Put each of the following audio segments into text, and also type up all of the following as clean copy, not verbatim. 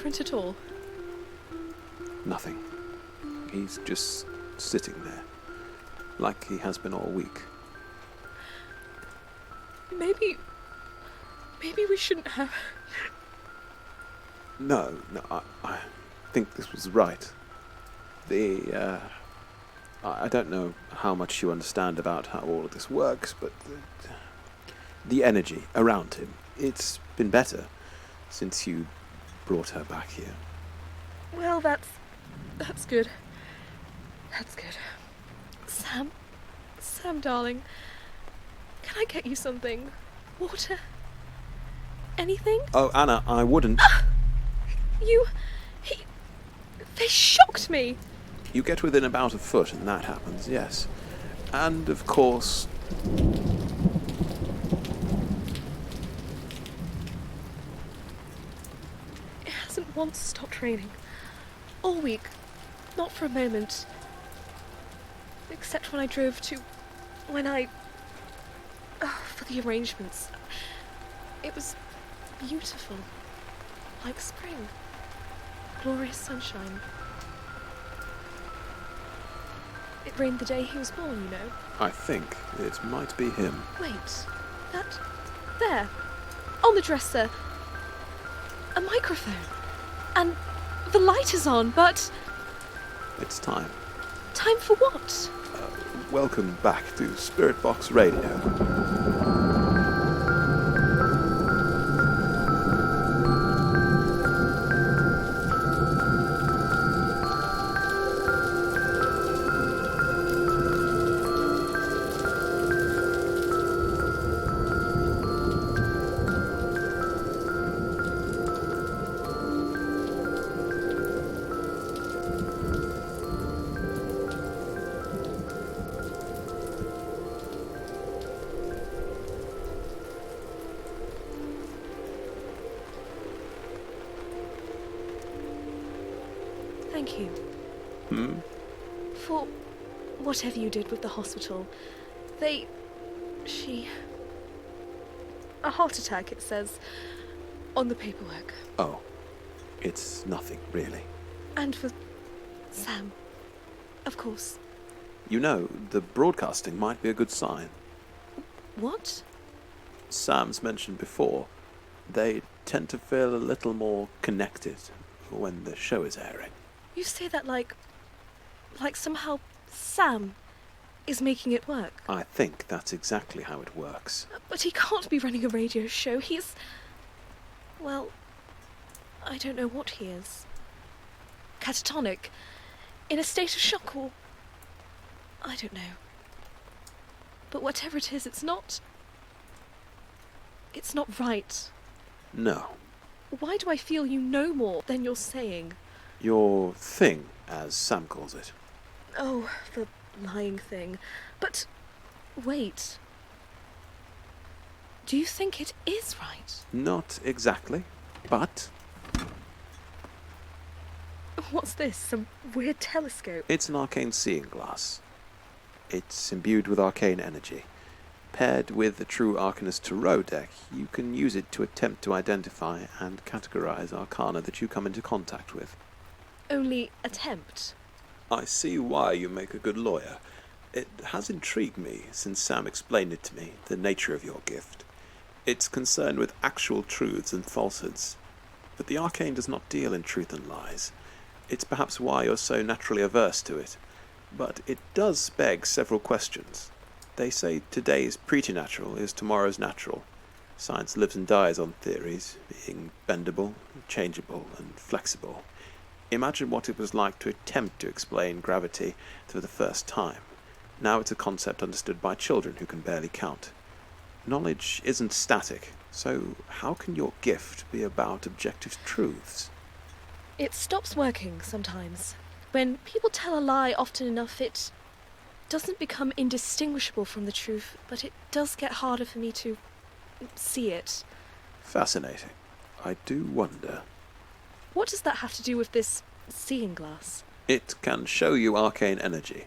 different at all? Nothing. He's just sitting there, like he has been all week. Maybe we shouldn't have... No, I think this was right. I don't know how much you understand about how all of this works, but the energy around him, it's been better since you brought her back here. Well, that's good. That's good. Sam, darling, can I get you something? Water? Anything? Oh, Anna, I wouldn't. They shocked me. You get within about a foot and that happens, yes. And, of course... It hasn't once stopped raining. All week. Not for a moment. Except when I drove to... for the arrangements. It was beautiful. Like spring. Glorious sunshine. It rained the day he was born, you know. I think it might be him. Wait. There. On the dresser. A microphone. And the light is on, but... It's time. Time for what? Welcome back to Spirit Box Radio. Thank you. For whatever you did with the hospital. A heart attack, it says, on the paperwork. Oh, it's nothing, really. And for Sam, of course. You know, the broadcasting might be a good sign. What? Sam's mentioned before, they tend to feel a little more connected when the show is airing. You say that like somehow Sam is making it work. I think that's exactly how it works. But he can't be running a radio show. He's... Well, I don't know what he is. Catatonic. In a state of shock or... I don't know. But whatever it is, it's not right. No. Why do I feel you know more than you're saying? Your thing, as Sam calls it. Oh, the lying thing. But, wait. Do you think it is right? Not exactly, but... What's this? Some weird telescope? It's an arcane seeing glass. It's imbued with arcane energy. Paired with the true Arcanist Tarot deck, you can use it to attempt to identify and categorize arcana that you come into contact with. Only attempt? I see why you make a good lawyer. It has intrigued me since Sam explained it to me, the nature of your gift. It's concerned with actual truths and falsehoods. But the arcane does not deal in truth and lies. It's perhaps why you're so naturally averse to it. But it does beg several questions. They say today's preternatural is tomorrow's natural. Science lives and dies on theories, being bendable, changeable, and flexible. Imagine what it was like to attempt to explain gravity for the first time. Now it's a concept understood by children who can barely count. Knowledge isn't static, so how can your gift be about objective truths? It stops working sometimes. When people tell a lie often enough, it doesn't become indistinguishable from the truth, but it does get harder for me to see it. Fascinating. I do wonder. What does that have to do with this seeing glass? It can show you arcane energy,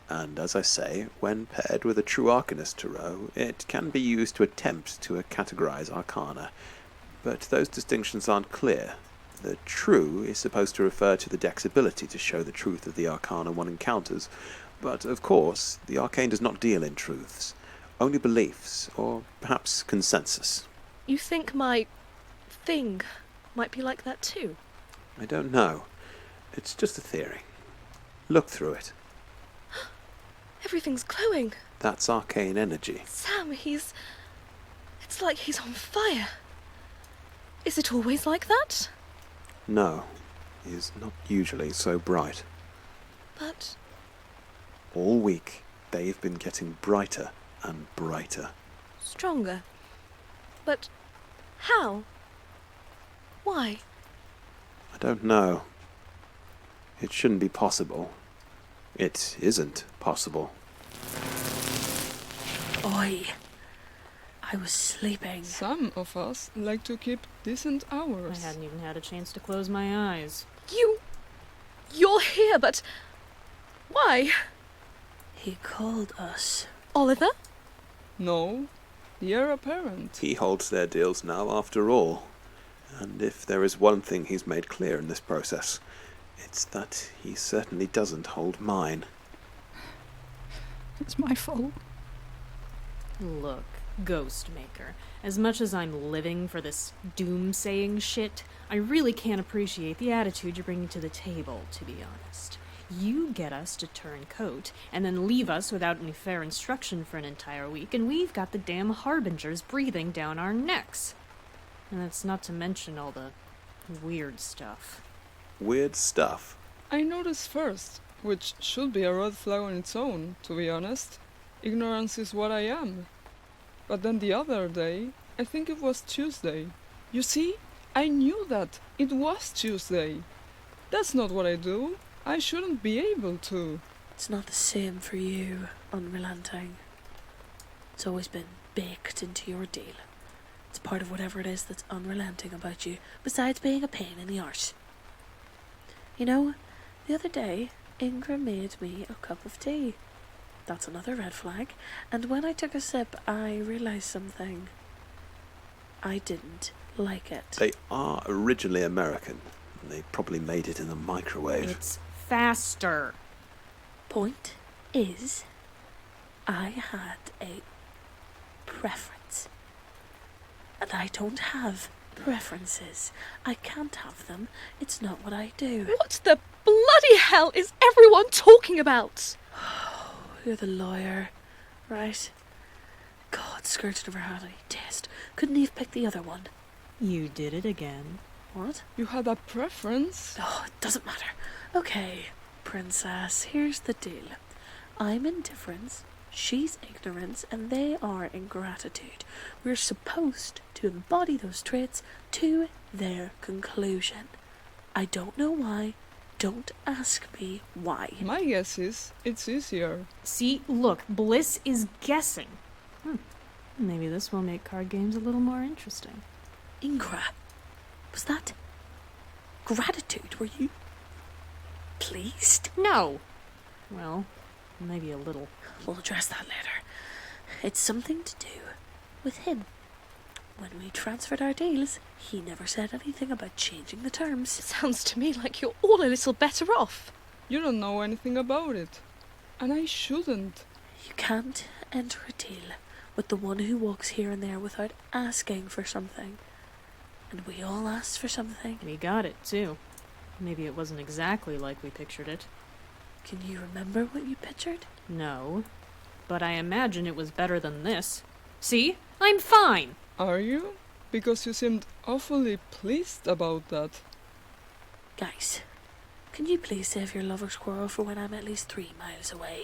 and as I say, when paired with a true Arcanist Tarot, it can be used to attempt to categorize arcana. But those distinctions aren't clear. The true is supposed to refer to the deck's ability to show the truth of the arcana one encounters, but of course, the arcane does not deal in truths, only beliefs, or perhaps consensus. You think my thing might be like that too? I don't know. It's just a theory. Look through it. Everything's glowing. That's arcane energy. Sam, it's like he's on fire. Is it always like that? No, he is not usually so bright. But All week, they've been getting brighter and brighter. stronger. But how? Why? I don't know. It shouldn't be possible. It isn't possible. Oi. I was sleeping. Some of us like to keep decent hours. I hadn't even had a chance to close my eyes. You're here, but why? He called us. Oliver? No, the Heir Apparent. He holds their deals now, after all. And if there is one thing he's made clear in this process, it's that he certainly doesn't hold mine. It's my fault. Look, Ghostmaker, as much as I'm living for this doom-saying shit, I really can't appreciate the attitude you're bringing to the table, to be honest. You get us to turn coat, and then leave us without any fair instruction for an entire week, and we've got the damn harbingers breathing down our necks. And that's not to mention all the weird stuff. Weird stuff. I noticed first, which should be a red flag on its own, to be honest. Ignorance is what I am. But then the other day, I think it was Tuesday. You see, I knew that it was Tuesday. That's not what I do. I shouldn't be able to. It's not the same for you, unrelenting. It's always been baked into your deal. It's part of whatever it is that's unrelenting about you, besides being a pain in the arse. You know, the other day, Ingra made me a cup of tea. That's another red flag. And when I took a sip, I realised something. I didn't like it. They are originally American. And they probably made it in the microwave. It's faster. Point is, I had a preference. And I don't have preferences. I can't have them. It's not what I do. What the bloody hell is everyone talking about? You're the lawyer, right? God, Scourge never had any taste. Couldn't he have picked the other one? You did it again. What? You had a preference? Oh, it doesn't matter. Okay, princess, here's the deal. I'm indifference, she's ignorance, and they are ingratitude. We're supposed to embody those traits to their conclusion. I don't know why. Don't ask me why. My guess is it's easier. See, look, Bliss is guessing. Maybe this will make card games a little more interesting. Ingra, was that gratitude? Were you pleased? No! Well, maybe a little. We'll address that later. It's something to do with him. When we transferred our deals, he never said anything about changing the terms. Sounds to me like you're all a little better off. You don't know anything about it. And I shouldn't. You can't enter a deal with the one who walks here and there without asking for something. And we all asked for something. We got it, too. Maybe it wasn't exactly like we pictured it. Can you remember what you pictured? No. But I imagine it was better than this. See? I'm fine! Are you? Because you seemed awfully pleased about that. Guys, can you please save your lover's quarrel for when I'm at least 3 miles away?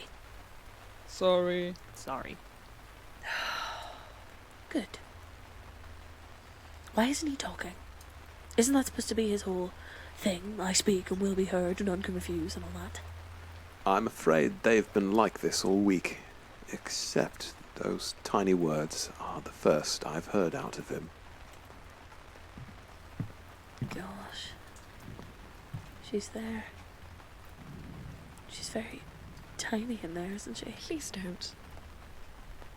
Sorry. Sorry. Good. Why isn't he talking? Isn't that supposed to be his whole thing? I speak and will be heard and unconfused and all that. I'm afraid they've been like this all week. Except those tiny words are the first I've heard out of him. Gosh. She's there. She's very tiny in there, isn't she? Please don't.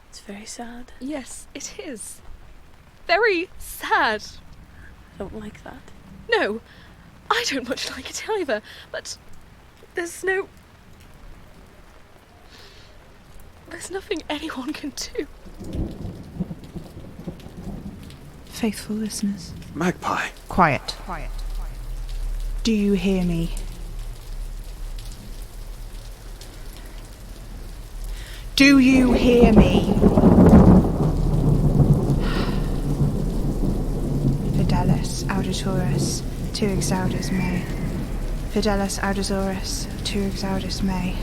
It's very sad. Yes, it is. Very sad. I don't like that. No, I don't much like it either, but there's nothing anyone can do. Faithful listeners. Magpie. Quiet. Do you hear me? Do you hear me? Fidelis auditoris, tu exaudis me. Fidelis auditoris, tu exaudis me.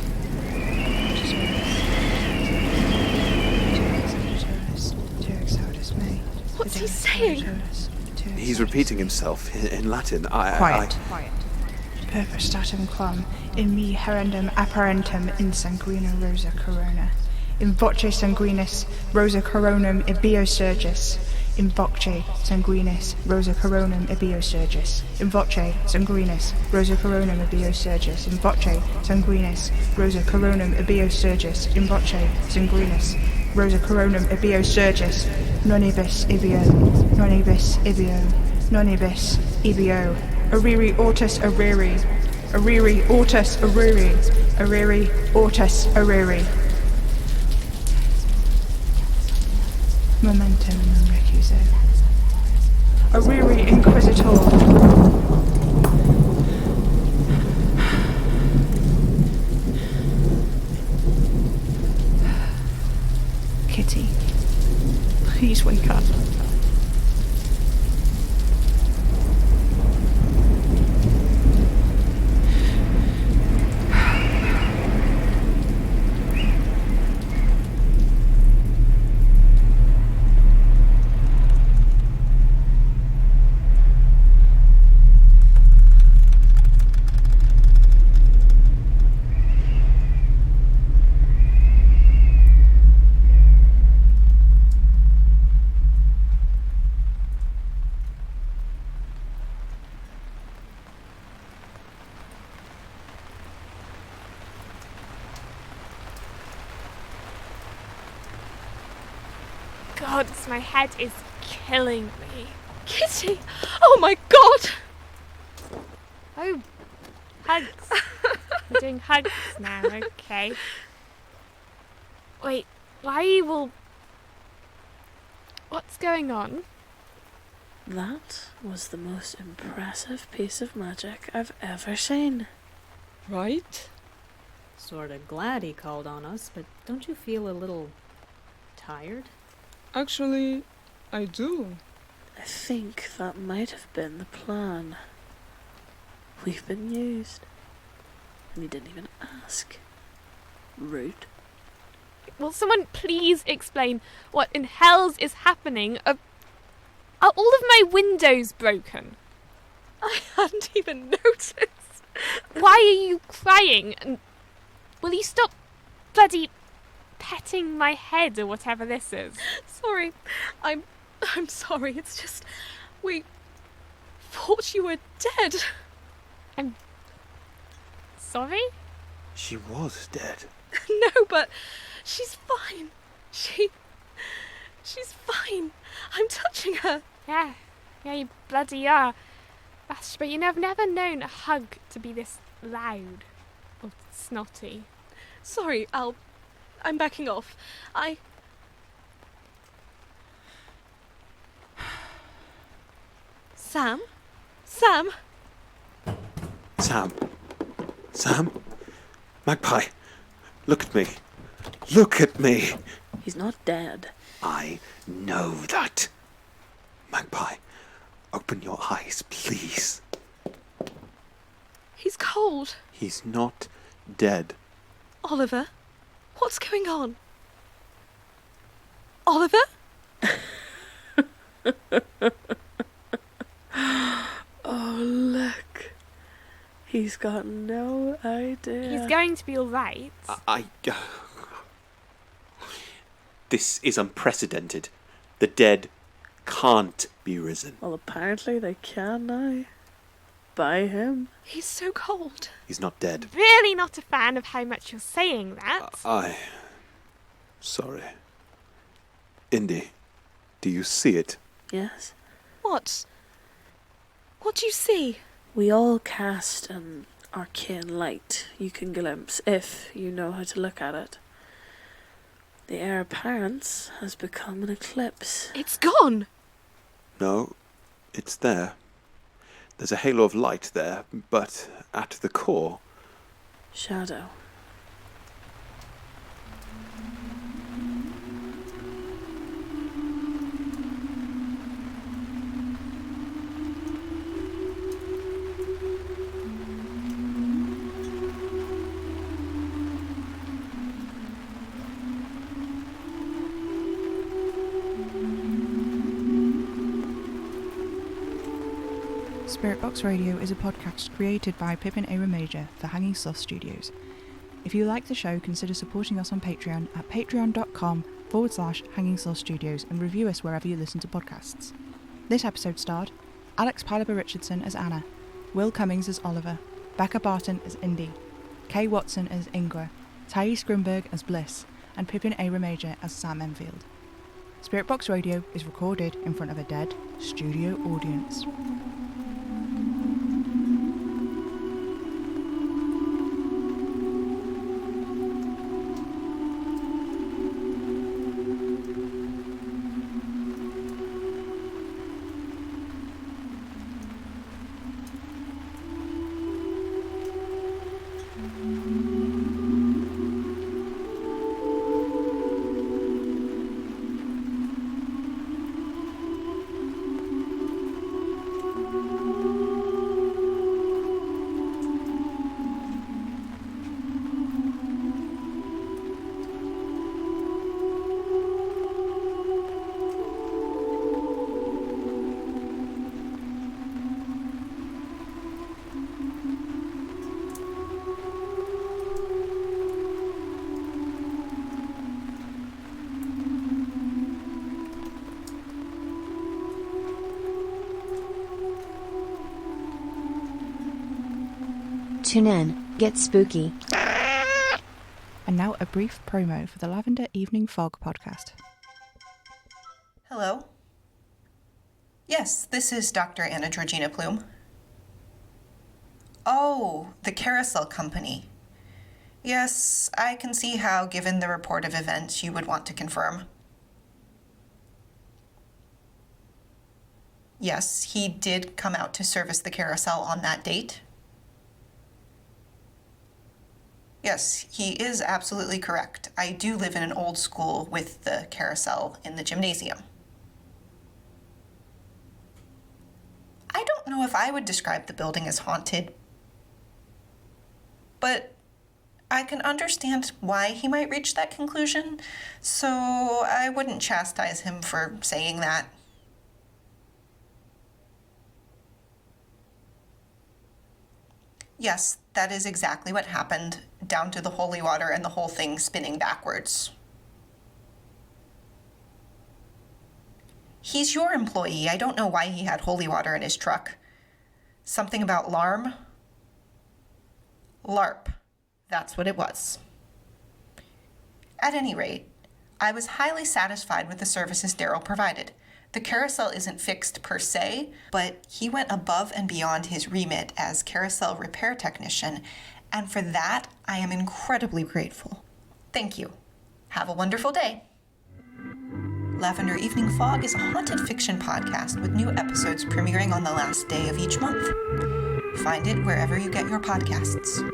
What's he saying? He's repeating himself in Latin. Quiet. Perpestatum quam in me herendum apparentem in sanguina rosa corona. In voce sanguinis rosa coronum ibeo surgis. In voce sanguinis rosa coronum ibeo surgis. In voce sanguinis rosa coronum ibeo surgis. In voce sanguinis rosa coronum ibeo surgis. In voce sanguinis rosa coronum ibeo surgis. Nonibus ibeo, nonibus ibeo, nonibus ibeo. Ariri ortus ariri, ariri ortus ariri, ariri ortus ariri. Momentum non recuso. Ariri inquisitor. Kitty, please wake up. God, my head is killing me. Kitty! Oh my god! Oh, hugs. We're doing hugs now, okay. Wait, why are you all... What's going on? That was the most impressive piece of magic I've ever seen. Right? Sorta glad he called on us, but don't you feel a little tired? Actually, I do. I think that might have been the plan. We've been used. And you didn't even ask. Rude. Will someone please explain what in hell's is happening? Are all of my windows broken? I hadn't even noticed. Why are you crying? And will you stop bloody petting my head or whatever this is? Sorry. I'm sorry. It's just we thought you were dead. I'm sorry? She was dead. No, but she's fine. She's fine. I'm touching her. Yeah, you bloody are. Gosh, but I've never known a hug to be this loud or snotty. Sorry, I'm backing off. Sam? Sam? Magpie, look at me. Look at me. He's not dead. I know that. Magpie, open your eyes, please. He's cold. He's not dead. Oliver, what's going on? Oliver? Oh, look. He's got no idea. He's going to be alright. This is unprecedented. The dead can't be risen. Well, apparently they can now. By him. He's so cold. He's not dead. Really not a fan of how much you're saying that. Sorry. Indy, do you see it? Yes. What? What do you see? We all cast an arcane light you can glimpse if you know how to look at it. The Heir Apparent has become an eclipse. It's gone! No, it's there. There's a halo of light there, but at the core... Shadow. Spirit Box Radio is a podcast created by Pippin A. Major for dyingSounds Studios. If you like the show, consider supporting us on Patreon at patreon.com/dyingSounds Studios and review us wherever you listen to podcasts. This episode starred Alex Pilaber Richardson as Anna, Will Cummings as Oliver, Becca Barton as Indy, Kay Watson as Ingwer, Thais Grimberg as Bliss, and Pippin A. Major as Sam Enfield. Spirit Box Radio is recorded in front of a dead studio audience. Tune in, get spooky. And now a brief promo for the Lavender Evening Fog podcast. Hello. Yes, this is Dr. Anna Georgina Plume. Oh, the Carousel Company. Yes, I can see how, given the report of events, you would want to confirm. Yes, he did come out to service the carousel on that date. Yes, he is absolutely correct. I do live in an old school with the carousel in the gymnasium. I don't know if I would describe the building as haunted, but I can understand why he might reach that conclusion, so I wouldn't chastise him for saying that. Yes, that is exactly what happened, down to the holy water and the whole thing spinning backwards. He's your employee. I don't know why he had holy water in his truck. Something about LARM? LARP. That's what it was. At any rate, I was highly satisfied with the services Daryl provided. The carousel isn't fixed per se, but he went above and beyond his remit as carousel repair technician, and for that, I am incredibly grateful. Thank you. Have a wonderful day. Lavender Evening Fog is a haunted fiction podcast with new episodes premiering on the last day of each month. Find it wherever you get your podcasts.